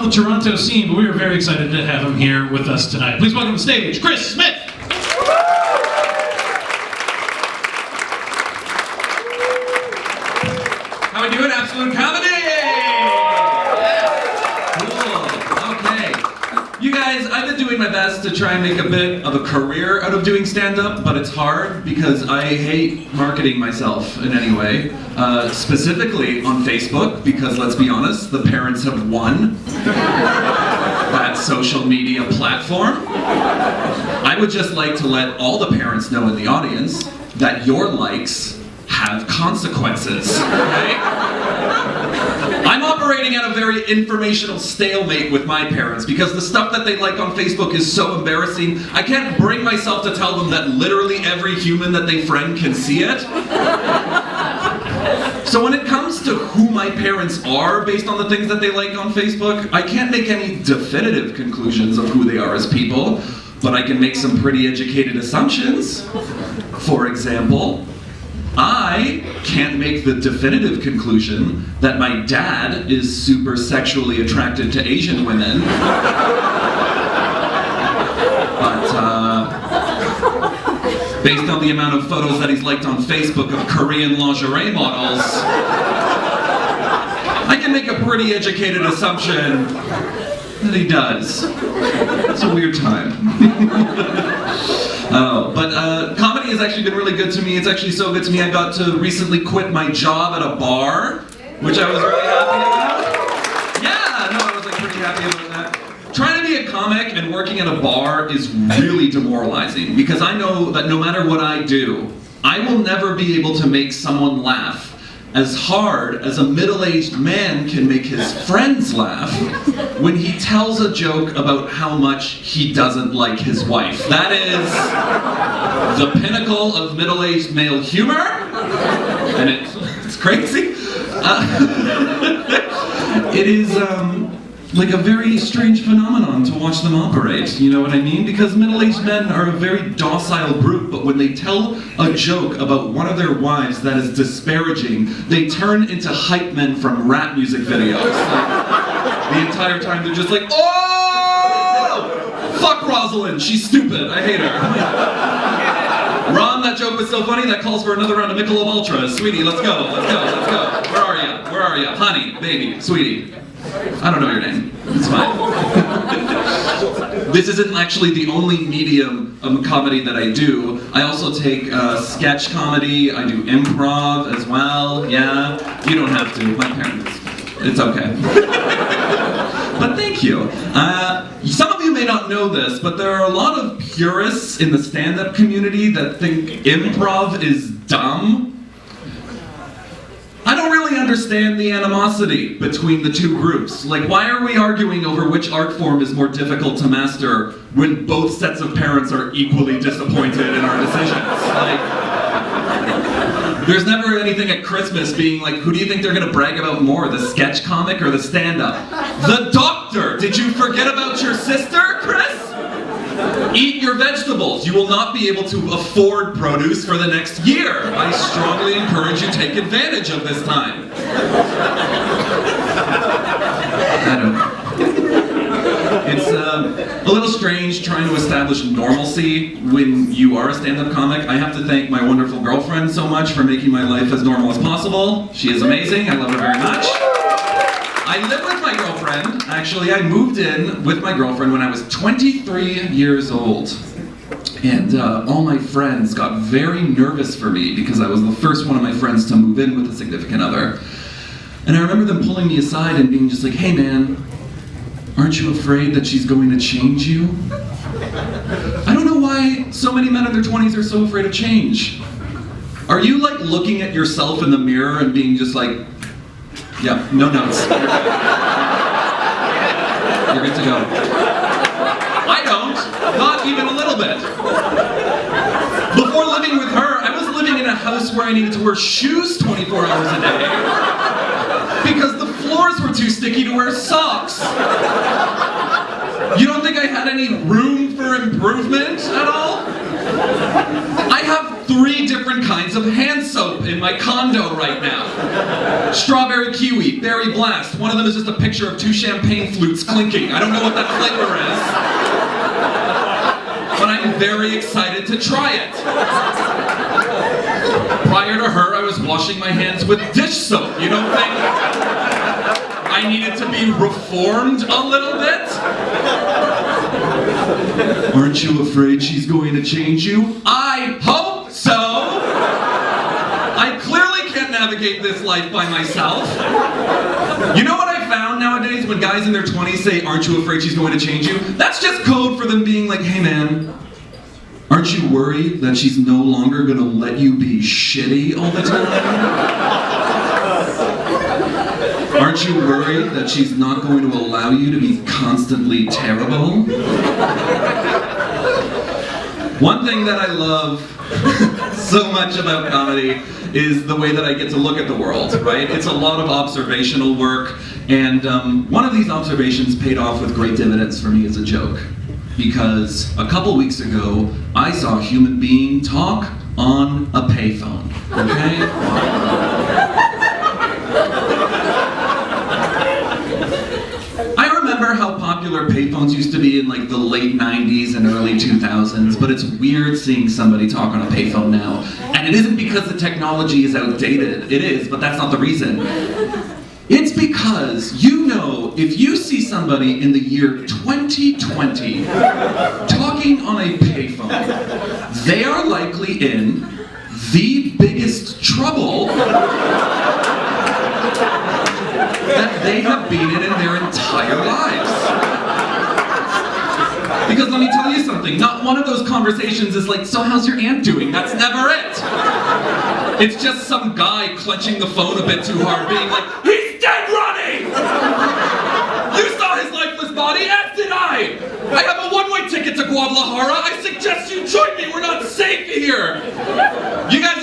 the Toronto scene, but we are very excited to have him here with us tonight. Please welcome to the stage, Chris Smith! How we doing, Absolute Comedy? Cool, okay. You guys, I've been doing my best to try and make a bit of a career out of doing stand-up, but it's hard because I hate marketing myself in any way. Specifically on Facebook, because let's be honest, the parents have won that social media platform. I would just like to let all the parents know in the audience that your likes have consequences, okay? I'm operating at a very informational stalemate with my parents because the stuff that they like on Facebook is so embarrassing. I can't bring myself to tell them that literally every human that they friend can see it. So when it comes to who my parents are based on the things that they like on Facebook, I can't make any definitive conclusions of who they are as people, but I can make some pretty educated assumptions. For example, I can't make the definitive conclusion that my dad is super sexually attracted to Asian women. Based on the amount of photos that he's liked on Facebook of Korean lingerie models, I can make a pretty educated assumption that he does. It's a weird time. But comedy has actually been really good to me. It's actually so good to me I got to recently quit my job at a bar, which I was really happy about. Yeah, no, I was like pretty happy about that. Trying to be a comic and working at a bar is really demoralizing because I know that no matter what I do, I will never be able to make someone laugh as hard as a middle-aged man can make his friends laugh when he tells a joke about how much he doesn't like his wife. That is the pinnacle of middle-aged male humor, and it's crazy. It is like a very strange phenomenon to watch them operate, you know what I mean? Because middle-aged men are a very docile group, but when they tell a joke about one of their wives that is disparaging, they turn into hype men from rap music videos. Like, the entire time they're just like, oh! Fuck Rosalind, she's stupid, I hate her. Ron, that joke was so funny, that calls for another round of Michelob Ultra. Sweetie, let's go, let's go, let's go. Where are ya? Where are ya? Honey, baby, sweetie. I don't know your name. It's fine. This isn't actually the only medium of comedy that I do. I also take sketch comedy. I do improv as well. Yeah, you don't have to. My parents. It's okay. But thank you. Some of you may not know this, but there are a lot of purists in the stand-up community that think improv is dumb. I don't really understand the animosity between the two groups. Like, why are we arguing over which art form is more difficult to master when both sets of parents are equally disappointed in our decisions? Like, there's never anything at Christmas being like, who do you think they're gonna brag about more, the sketch comic or the stand-up? The doctor! Did you forget about your sister, Chris? Eat your vegetables. You will not be able to afford produce for the next year. I strongly encourage you to take advantage of this time. I don't know. It's a little strange trying to establish normalcy when you are a stand-up comic. I have to thank my wonderful girlfriend so much for making my life as normal as possible. She is amazing. I love her very much. I live with my girlfriend. Actually, I moved in with my girlfriend when I was 23 years old. And all my friends got very nervous for me because I was the first one of my friends to move in with a significant other. And I remember them pulling me aside and being just like, hey man, aren't you afraid that she's going to change you? I don't know why so many men in their 20s are so afraid of change. Are you like looking at yourself in the mirror and being just like, yeah, no notes. You're good to go. I don't. Not even a little bit. Before living with her, I was living in a house where I needed to wear shoes 24 hours a day because the floors were too sticky to wear socks. You don't think I had any room for improvement at all? I have 3 different kinds of hand soap in my condo right now. Strawberry kiwi, berry blast. One of them is just a picture of 2 champagne flutes clinking. I don't know what that flavor is, but I'm very excited to try it. Prior to her, I was washing my hands with dish soap. You don't think I needed to be reformed a little bit? Aren't you afraid she's going to change you? I hope so! I clearly can't navigate this life by myself. You know what I found nowadays when guys in their 20s say, aren't you afraid she's going to change you? That's just code for them being like, hey man, aren't you worried that she's no longer going to let you be shitty all the time? Aren't you worried that she's not going to allow you to be constantly terrible? One thing that I love so much about comedy is the way that I get to look at the world, right? It's a lot of observational work, and one of these observations paid off with great dividends for me as a joke. Because a couple weeks ago, I saw a human being talk on a payphone, okay? I remember how popular payphones used to be in like the late 90s and early 2000s, but it's weird seeing somebody talk on a payphone now. And it isn't because the technology is outdated. It is, but that's not the reason. It's because, you know, if you see somebody in the year 2020 talking on a payphone, they are likely in the biggest trouble that they have been in their entire lives. Because let me tell you something, not one of those conversations is like, so how's your aunt doing? That's never it. It's just some guy clenching the phone a bit too hard, being like, he's dead running! You saw his lifeless body, as did I! I have a one-way ticket to Guadalajara. I suggest you join me. We're not safe here. You guys